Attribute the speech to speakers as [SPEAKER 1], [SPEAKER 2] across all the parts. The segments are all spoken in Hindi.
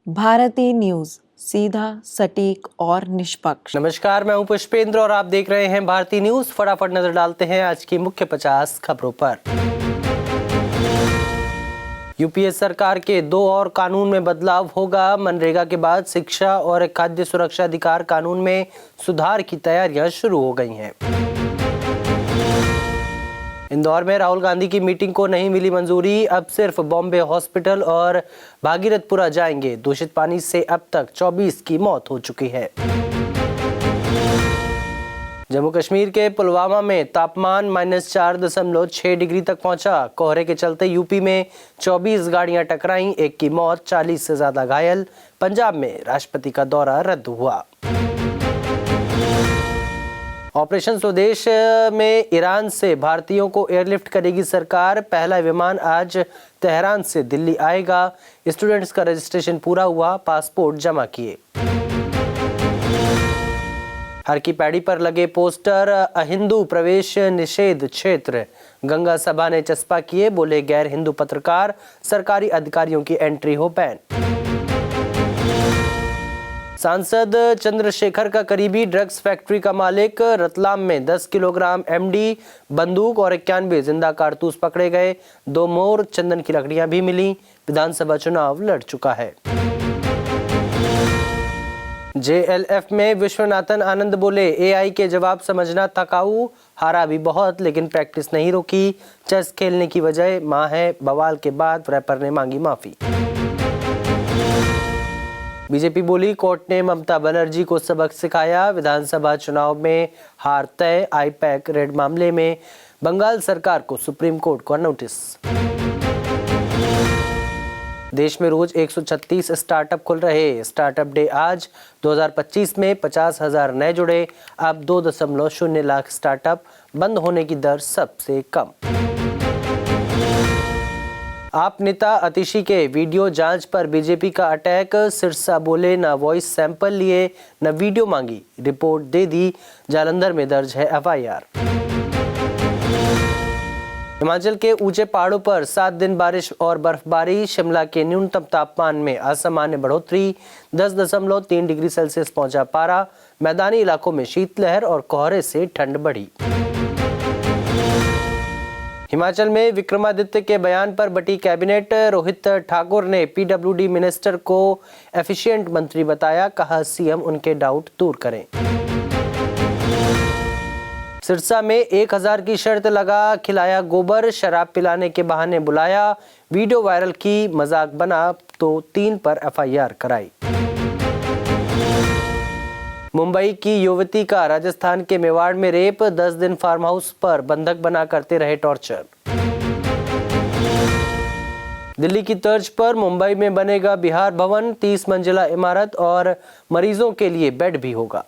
[SPEAKER 1] भारती न्यूज, सीधा, सटीक और निष्पक्ष।
[SPEAKER 2] नमस्कार, मैं हूं पुष्पेंद्र और आप देख रहे हैं भारती न्यूज। फटाफट नजर डालते हैं आज की मुख्य 50 खबरों पर। यूपीए सरकार के 2 और कानून में बदलाव होगा। मनरेगा के बाद शिक्षा और खाद्य सुरक्षा अधिकार कानून में सुधार की तैयारियां शुरू हो गई हैं। इंदौर में राहुल गांधी की मीटिंग को नहीं मिली मंजूरी। अब सिर्फ बॉम्बे हॉस्पिटल और भागीरथपुरा जाएंगे। दूषित पानी से अब तक 24 की मौत हो चुकी है। जम्मू कश्मीर के पुलवामा में तापमान -4.6 डिग्री तक पहुंचा। कोहरे के चलते यूपी में 24 गाड़ियां टकराईं, 1 की मौत, 40 से ज्यादा घायल। पंजाब में राष्ट्रपति का दौरा रद्द हुआ। ऑपरेशन स्वदेश में ईरान से भारतीयों को एयरलिफ्ट करेगी सरकार। पहला विमान आज तेहरान से दिल्ली आएगा। स्टूडेंट्स का रजिस्ट्रेशन पूरा हुआ, पासपोर्ट जमा किए। हर की पैड़ी पर लगे पोस्टर अहिंदू प्रवेश निषेध क्षेत्र। गंगा सभा ने चस्पा किए, बोले गैर हिंदू पत्रकार, सरकारी अधिकारियों की एंट्री हो बैन। सांसद चंद्रशेखर का करीबी ड्रग्स फैक्ट्री का मालिक। रतलाम में 10 किलोग्राम एमडी बंदूक और 91 जिंदा कारतूस पकड़े गए। 2 मोर चंदन की लकड़ियां भी मिली। विधानसभा चुनाव लड़ चुका है। जेएलएफ में विश्वनाथन आनंद बोले, एआई के जवाब समझना थकाऊ, हारा भी बहुत लेकिन प्रैक्टिस नहीं रोकी। चेस खेलने की वजह मां है। बवाल के बाद रैपर ने मांगी माफी। बीजेपी बोली, कोर्ट ने ममता बनर्जी को सबक सिखाया। विधानसभा चुनाव में हार तय। आईपैक रेड मामले में बंगाल सरकार को सुप्रीम कोर्ट का नोटिस। देश में रोज 136 स्टार्टअप खुल रहे। स्टार्टअप डे आज। 2025 में 50,000 नए जुड़े। अब 2.0 लाख स्टार्टअप। बंद होने की दर सबसे कम। आप नेता आतिशी के वीडियो जांच पर बीजेपी का अटैक। सिरसा बोले, न वॉइस सैंपल लिए न वीडियो मांगी, रिपोर्ट दे दी। जालंधर में दर्ज है एफआईआर। हिमाचल के ऊंचे पहाड़ों पर 7 दिन बारिश और बर्फबारी। शिमला के न्यूनतम तापमान में असामान्य बढ़ोतरी। 10.3 डिग्री सेल्सियस पहुंचा पारा। मैदानी इलाकों में शीतलहर और कोहरे से ठंड बढ़ी। हिमाचल में विक्रमादित्य के बयान पर बटी कैबिनेट। रोहित ठाकुर ने पीडब्ल्यूडी मिनिस्टर को एफिशिएंट मंत्री बताया। कहा सीएम उनके डाउट दूर करें। सिरसा में 1000 की शर्त लगा, खिलाया गोबर। शराब पिलाने के बहाने बुलाया। वीडियो वायरल की, मजाक बना तो 3 पर एफआईआर कराई। मुंबई की युवती का राजस्थान के मेवाड़ में रेप। 10 दिन फार्म हाउस पर बंधक बना करते रहे टॉर्चर। दिल्ली की तर्ज पर मुंबई में बनेगा बिहार भवन। 30 मंजिला इमारत और मरीजों के लिए बेड भी होगा।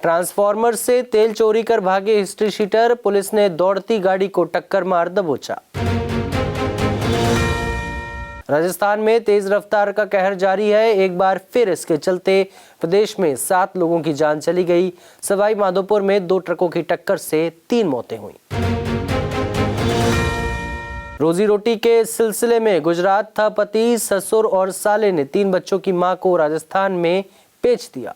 [SPEAKER 2] ट्रांसफार्मर से तेल चोरी कर भागे हिस्ट्री शीटर। पुलिस ने दौड़ती गाड़ी को टक्कर मार दबोचा। राजस्थान में तेज रफ्तार का कहर जारी है। एक बार फिर इसके चलते प्रदेश में 7 लोगों की जान चली गई। सवाई माधोपुर में 2 ट्रकों की टक्कर से 3 मौतें हुई। रोजी रोटी के सिलसिले में गुजरात था पति। ससुर और साले ने 3 बच्चों की मां को राजस्थान में बेच दिया।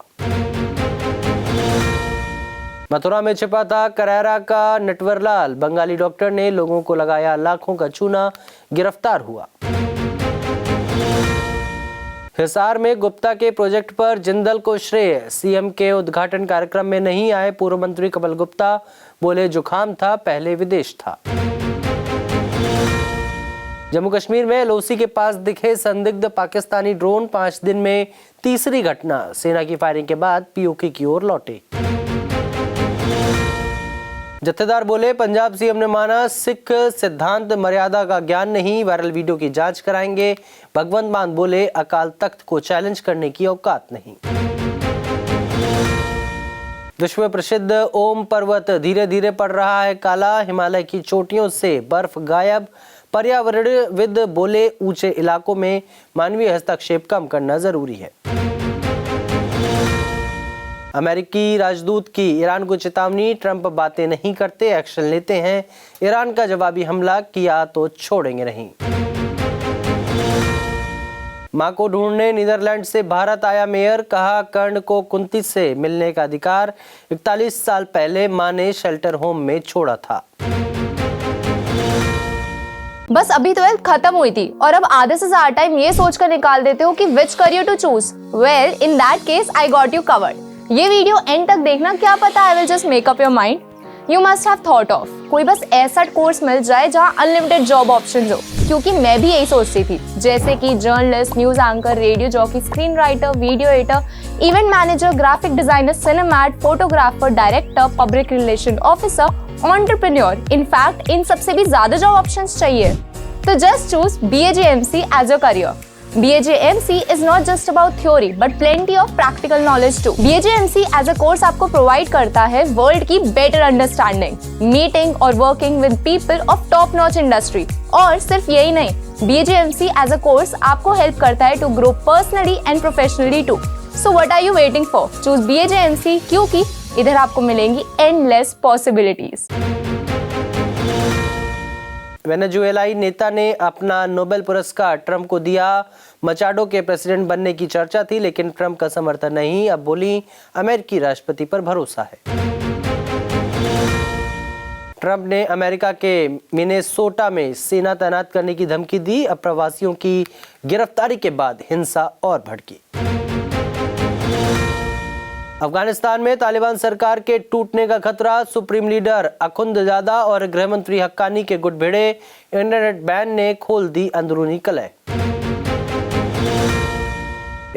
[SPEAKER 2] मथुरा में छिपा था करैरा का नटवरलाल। बंगाली डॉक्टर ने लोगों को लगाया लाखों का चूना, गिरफ्तार हुआ। हिसार में गुप्ता के प्रोजेक्ट पर जिंदल को श्रेय। सीएम के उद्घाटन कार्यक्रम में नहीं आए पूर्व मंत्री कमल गुप्ता। बोले जुकाम था, पहले विदेश था। जम्मू कश्मीर में एलओसी के पास दिखे संदिग्ध पाकिस्तानी ड्रोन। 5 दिन में तीसरी घटना। सेना की फायरिंग के बाद पीओके की ओर लौटे। जत्थेदार बोले, पंजाब सीएम ने माना सिख सिद्धांत मर्यादा का ज्ञान नहीं। वायरल वीडियो की जांच कराएंगे। भगवंत मान बोले, अकाल तख्त को चैलेंज करने की औकात नहीं। विश्व प्रसिद्ध ओम पर्वत धीरे धीरे पड़ रहा है काला। हिमालय की चोटियों से बर्फ गायब। पर्यावरणविद बोले, ऊंचे इलाकों में मानवीय हस्तक्षेप कम करना जरूरी है। अमेरिकी राजदूत की ईरान को चेतावनी। ट्रंप बातें नहीं करते, एक्शन लेते हैं। ईरान का जवाबी हमला किया तो छोड़ेंगे नहीं। मां को ढूंढने नीदरलैंड से भारत आया मेयर, कहा कर्ण को कुंती से मिलने का अधिकार 41 साल पहले मां ने शेल्टर होम में छोड़ा था।
[SPEAKER 3] बस अभी 12th खत्म हुई थी और अब आधे से ज्यादा टाइम ये सोचकर निकाल देते हो कि which career to choose. Well, in that case I got you covered. ये वीडियो एंड तक देखना, क्या पता I will just make up your mind. You must have thought of कोई बस ऐसा कोर्स मिल जाए जहां अनलिमिटेड जॉब ऑप्शंस हो, क्योंकि मैं भी यही सोचती थी, जैसे कि journalist, news anchor, radio jockey, screen writer, video editor, event manager, graphic designer, सिनेमैट, photographer, director, public relation officer, entrepreneur. In fact इन सबसे भी ज्यादा जॉब ऑप्शंस चाहिए। तो just choose BAJMC as your career. BAJMC is not just about theory but plenty of practical knowledge too. BAJMC as a course आपको provide करता है वर्ल्ड की better understanding, meeting और working with people of top notch industry। और सिर्फ यही नहीं, BAJMC as a course आपको help करता है to grow personally and professionally too. So what are you waiting for? Choose BAJMC क्योंकि इधर आपको मिलेंगी endless possibilities।
[SPEAKER 2] वेनेजुएलाई नेता ने अपना नोबेल पुरस्कार ट्रंप को दिया। मचाडो के प्रेसिडेंट बनने की चर्चा थी, लेकिन ट्रंप का समर्थन नहीं। अब बोली अमेरिकी राष्ट्रपति पर भरोसा है। ट्रंप ने अमेरिका के मिनेसोटा में सेना तैनात करने की धमकी दी। अब प्रवासियों की गिरफ्तारी के बाद हिंसा और भड़की। अफगानिस्तान में तालिबान सरकार के टूटने का खतरा। सुप्रीम लीडर अखुंदजादा और गृह मंत्री हक्कानी के गुट भिड़े। इंटरनेट बैन ने खोल दी अंदरूनी कलह।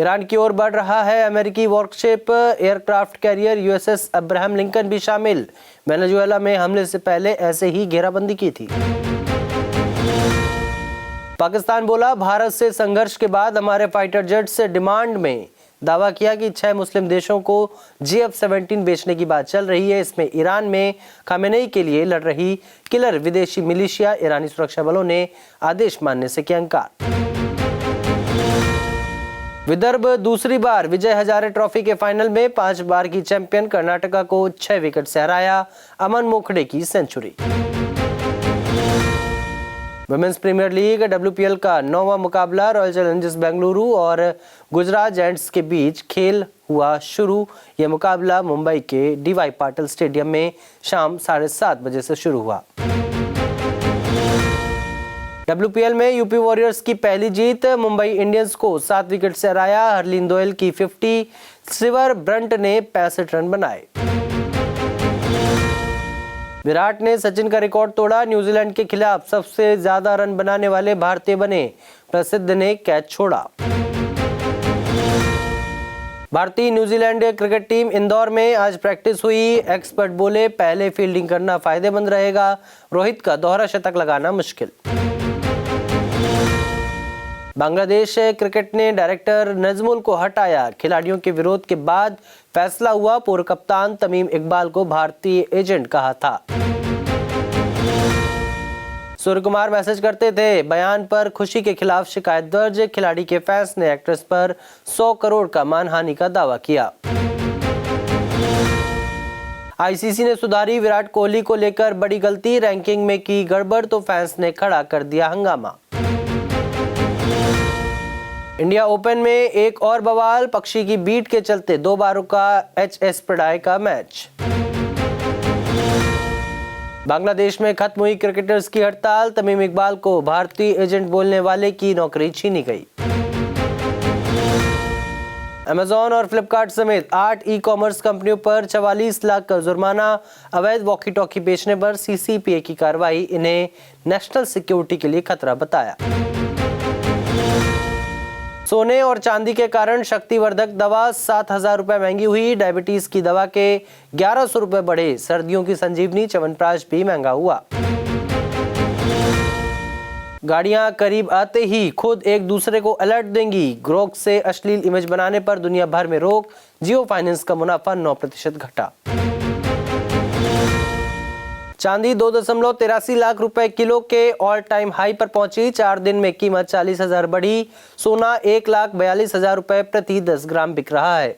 [SPEAKER 2] ईरान की ओर बढ़ रहा है अमेरिकी worship aircraft carrier USS Abraham Lincoln भी शामिल। वेनेजुएला में हमले से पहले ऐसे ही घेराबंदी की थी। पाकिस्तान बोला, भारत से संघर्ष के बाद हमारे फाइटर जेट से डिमांड में दावा किया कि 6 मुस्लिम देशों को JF-17 बेचने की बात चल रही है। इसमें ईरान में खामेनेई के लिए लड़ रही किलर विदेशी मिलिशिया ईरानी सुरक्षा बलों ने आदेश मानने से किया इनकार। विदर्भ दूसरी बार विजय हजारे ट्रॉफी के फाइनल में 5 बार की चैंपियन कर्नाटका को 6 विकेट से हराया। अमन मोखड़े की century. Women's premier league WPL का 9वां मुकाबला रॉयल चैलेंजर्स बेंगलुरु और गुजरात जायंट्स के बीच खेल हुआ शुरू। यह मुकाबला मुंबई के DY पाटिल स्टेडियम में शाम 7:30 बजे से शुरू हुआ। WPL में यूपी वॉरियर्स की पहली जीत। मुंबई इंडियंस को 7 विकेट से हराया। हरलीन दोयल की 50, सिवर ब्रंट ने 65 रन बनाए। विराट ने सचिन का रिकॉर्ड तोड़ा। न्यूजीलैंड के खिलाफ सबसे ज्यादा रन बनाने वाले भारतीय बने। प्रसिद्ध ने कैच छोड़ा। भारतीय न्यूजीलैंड क्रिकेट टीम इंदौर में आज प्रैक्टिस हुई। एक्सपर्ट बोले, पहले फील्डिंग करना फायदेमंद रहेगा। रोहित का दोहरा शतक लगाना मुश्किल। बांग्लादेश क्रिकेट ने डायरेक्टर नजमुल को हटाया। खिलाड़ियों के विरोध के बाद फैसला हुआ। पूर्व कप्तान तमीम इकबाल को भारतीय एजेंट कहा था। सूर्य कुमार मैसेज करते थे, बयान पर खुशी के खिलाफ शिकायत दर्ज। खिलाड़ी के फैंस ने एक्ट्रेस पर 100 करोड़ का मानहानि का दावा किया। ICC ने सुधारी विराट कोहली को लेकर बड़ी गलती। रैंकिंग में की गड़बड़ तो फैंस ने खड़ा कर दिया हंगामा। इंडिया ओपन में एक और बवाल। पक्षी की बीट के चलते 2 बार रुका HS प्रणय का मैच। बांग्लादेश में खत्म हुई क्रिकेटर्स की हड़ताल। तमीम इकबाल को भारतीय एजेंट बोलने वाले की नौकरी छीनी गई। अमेजॉन और फ्लिपकार्ट समेत 8 ई-कॉमर्स कंपनियों पर 44 लाख का जुर्माना। अवैध वॉकी टॉकी बेचने पर CCPA की कार्रवाई। इन्हें नेशनल सिक्योरिटी के लिए खतरा बताया। सोने और चांदी के कारण शक्तिवर्धक दवा 7,000 रुपए महंगी हुई। डायबिटीज की दवा के 1100 रुपए बढ़े। सर्दियों की संजीवनी च्यवनप्राश भी महंगा हुआ। गाड़ियां करीब आते ही खुद एक दूसरे को अलर्ट देंगी। ग्रोक से अश्लील इमेज बनाने पर दुनिया भर में रोक। जियो फाइनेंस का मुनाफा 9% घटा। चांदी 2.83 लाख रुपए किलो के ऑल टाइम हाई पर पहुंची। 4 दिन में कीमत 40,000 बढ़ी। सोना 1,42,000 रुपए प्रति 10 ग्राम बिक रहा है।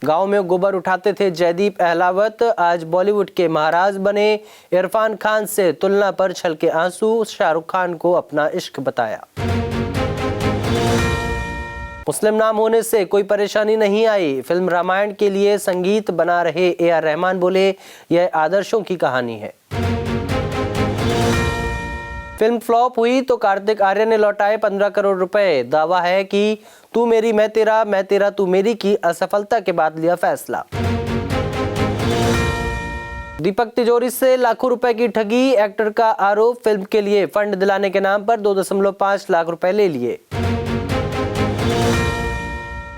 [SPEAKER 2] गांव में गोबर उठाते थे जयदीप अहलावत। आज बॉलीवुड के महाराज बने। इरफान खान से तुलना पर छलके आंसू। शाहरुख खान को अपना इश्क बताया। मुस्लिम नाम होने से कोई परेशानी नहीं आई। फिल्म रामायण के लिए संगीत बना रहे AR रहमान बोले, यह आदर्शों की कहानी है। फिल्म फ्लॉप हुई तो कार्तिक आर्यन ने लौटाए 15 करोड़ रुपए। दावा है कि तू मेरी मैं तेरा तू मेरी की असफलता के बाद लिया फैसला। दीपक तिजोरी से लाखों रुपए की ठगी, एक्टर का आरोप। फिल्म के लिए फंड दिलाने के नाम पर 2.5 लाख रुपए ले लिए।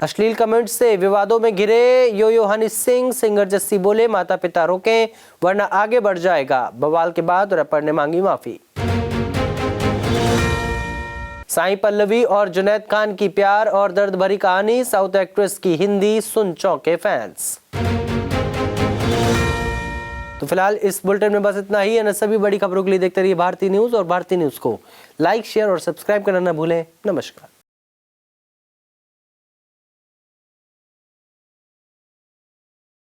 [SPEAKER 2] अश्लील कमेंट से विवादों में घिरे यो हनी सिंह। सिंगर जस्सी बोले, माता पिता रोकें वरना आगे बढ़ जाएगा। बवाल के बाद रैपर ने मांगी माफी। साई पल्लवी और जुनैद खान की प्यार और दर्द भरी कहानी। साउथ एक्ट्रेस की हिंदी सुन चौंके फैंस। तो फिलहाल इस बुलेटिन में बस इतना ही। अन्य सभी बड़ी खबरों के लिए देखते रहिए भारतीय न्यूज और भारतीय न्यूज को लाइक, शेयर और सब्सक्राइब करना न भूलें। नमस्कार।